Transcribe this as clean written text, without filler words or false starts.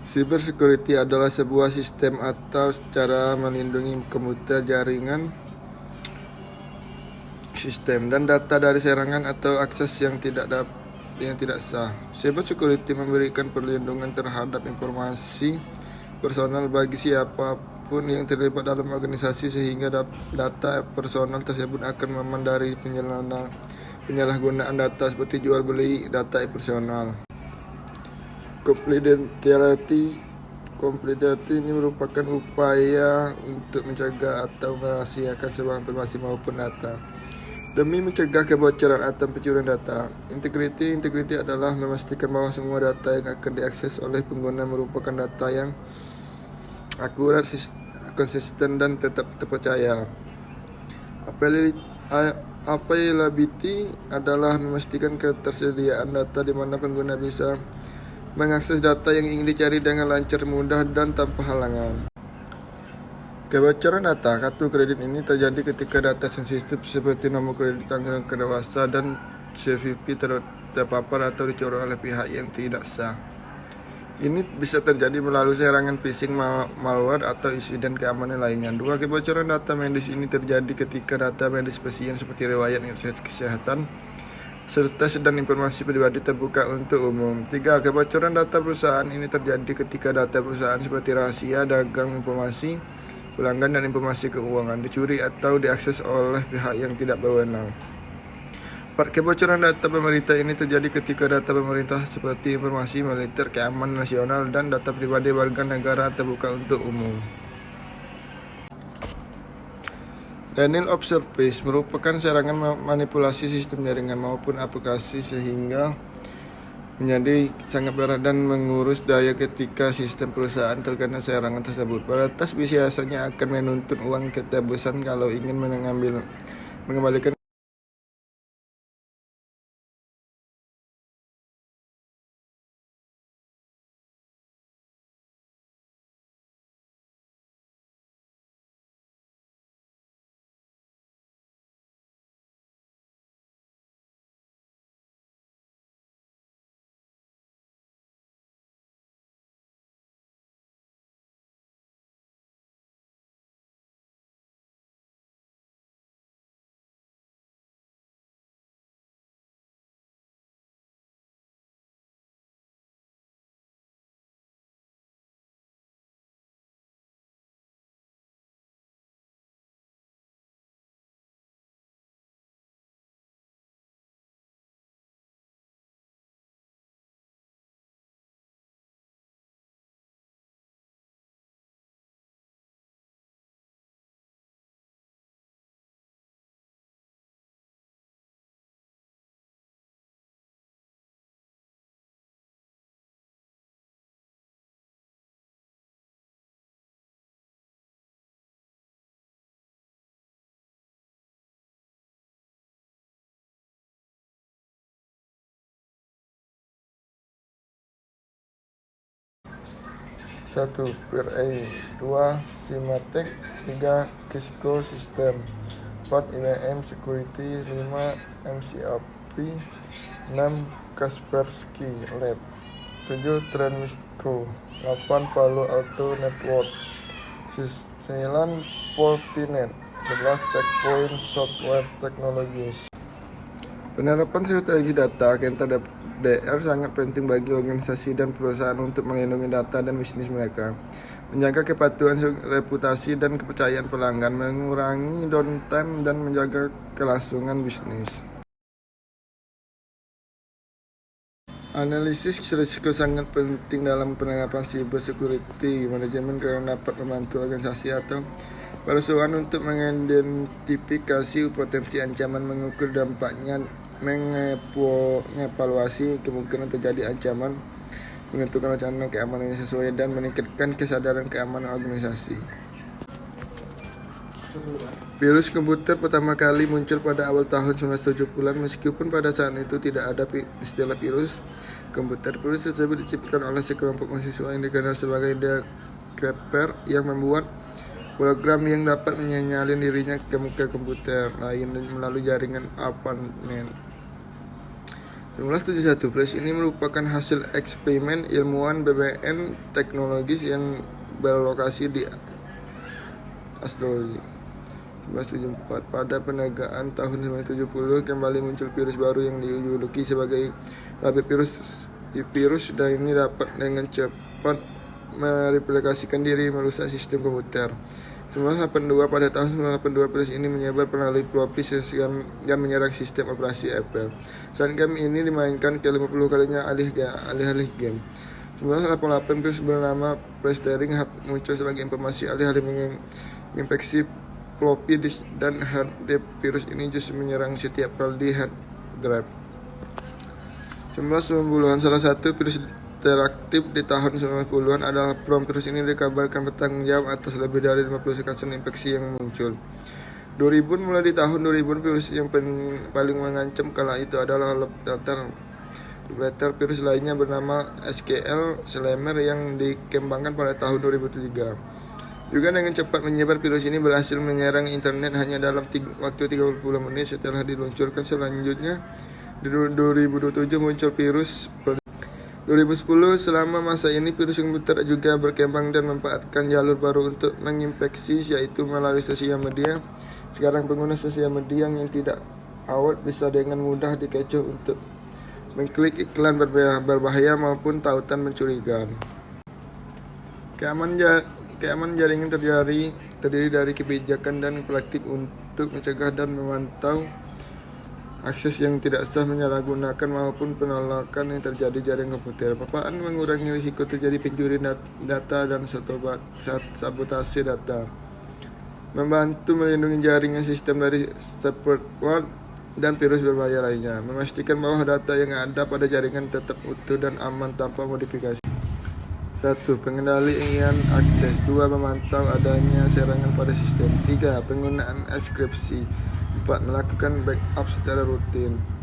Cybersecurity adalah sebuah sistem atau cara melindungi komputer, jaringan, sistem, dan data dari serangan atau akses yang tidak sah. Cybersecurity memberikan perlindungan terhadap informasi personal bagi siapapun yang terlibat dalam organisasi, sehingga data personal tersebut akan aman dari penyalahgunaan data seperti jual beli data personal. Confidentiality ini merupakan upaya untuk mencegah atau merahasiakan sebuah informasi maupun data demi mencegah kebocoran atau pencurian data. Integrity adalah memastikan bahwa semua data yang akan diakses oleh pengguna merupakan data yang akurat, konsisten, dan tetap terpercaya. Availability adalah memastikan ketersediaan data di mana pengguna bisa mengakses data yang ingin dicari dengan lancar, mudah, dan tanpa halangan. Kebocoran data kartu kredit ini terjadi ketika data sensitif seperti nomor kredit, tanggal kedewasaan, dan CVV terpapar atau dicuri oleh pihak yang tidak sah. Ini bisa terjadi melalui serangan phishing, malware, atau insiden keamanan lainnya. 2. Kebocoran data medis ini terjadi ketika data medis pasien seperti riwayat kesehatan, serta dan informasi pribadi terbuka untuk umum. 3. Kebocoran data perusahaan ini terjadi ketika data perusahaan seperti rahasia dagang, informasi pelanggan, dan informasi keuangan dicuri atau diakses oleh pihak yang tidak berwenang. 4. Kebocoran data pemerintah ini terjadi ketika data pemerintah seperti informasi militer, keamanan nasional, dan data pribadi warga negara terbuka untuk umum. Denial of Service merupakan serangan manipulasi sistem jaringan maupun aplikasi sehingga menjadi sangat berat dan mengurus daya ketika sistem perusahaan terkena serangan tersebut. Peretas biasanya akan menuntut uang ketebusan kalau ingin mengembalikan. Satu, PRA. 2. Symantec. 3. Cisco System. 4. IBM Security. 5. MCAP. 6. Kaspersky Lab. 7. Trend Micro. 8. Palo Alto Network. 9. Fortinet. 11. Checkpoint Software Technologies. Penerapan strategi data DR sangat penting bagi organisasi dan perusahaan untuk melindungi data dan bisnis mereka, menjaga kepatuhan, reputasi, dan kepercayaan pelanggan, mengurangi downtime, dan menjaga kelangsungan bisnis. Analisis risiko sangat penting dalam penerapan cybersecurity manajemen karena dapat membantu organisasi atau perusahaan untuk mengidentifikasi potensi ancaman, mengukur dampaknya, mengevaluasi kemungkinan terjadi ancaman, menentukan rencana keamanan yang sesuai, dan meningkatkan kesadaran keamanan organisasi. Virus komputer pertama kali muncul pada awal tahun 1970-an. Meskipun pada saat itu tidak ada istilah virus komputer, virus tersebut diciptakan oleh sekelompok mahasiswa yang dikenal sebagai decrypter yang membuat program yang dapat menyalin dirinya ke komputer lain melalui jaringan ARPANET. 1971, virus ini merupakan hasil eksperimen ilmuwan BBN teknologis yang berlokasi di astrologi. 1974, pada pertengahan tahun 1970 kembali muncul virus baru yang dijuluki sebagai rabbit virus dan ini dapat dengan cepat mereplikasikan diri merusak sistem komputer. 1982, pada tahun 1982 virus ini menyebar melalui floppy dan menyerang sistem operasi Apple. Saat game ini dimainkan ke 50 kalinya alih-alih game. 1988, virus bernama Plastering muncul sebagai informasi alih-alih menginfeksi floppy disk dan hard drive. Virus ini justru menyerang setiap file di hard drive. 1990-an, salah satu virus teraktif di tahun 90-an adalah Prom. Virus ini dikabarkan bertanggung jawab atas lebih dari 50 kasus infeksi yang muncul. 2000, mulai di tahun 2000, virus yang paling mengancam kala itu adalah Letter. Virus lainnya bernama SQL Slammer yang dikembangkan pada tahun 2003. Juga dengan cepat menyebar, virus ini berhasil menyerang internet hanya dalam waktu 30 menit setelah diluncurkan. Selanjutnya, di 2027 muncul virus 2010. Selama masa ini, virus komputer juga berkembang dan memanfaatkan jalur baru untuk menginfeksi, yaitu melalui sosial media. Sekarang pengguna sosial media yang tidak aware bisa dengan mudah dikecoh untuk mengklik iklan berbahaya maupun tautan mencurigakan. Keamanan jaringan terdiri dari kebijakan dan praktik untuk mencegah dan memantau akses yang tidak sah, menyalahgunakan maupun penolakan yang terjadi jaringan komputer. Paparan mengurangi risiko terjadi pencurian data dan sabotase data. Membantu melindungi jaringan sistem dari spyware dan virus berbahaya lainnya. Memastikan bahwa data yang ada pada jaringan tetap utuh dan aman tanpa modifikasi. 1. Pengendalian akses. 2. Memantau adanya serangan pada sistem. 3. Penggunaan enkripsi. 4. Melakukan backup secara rutin.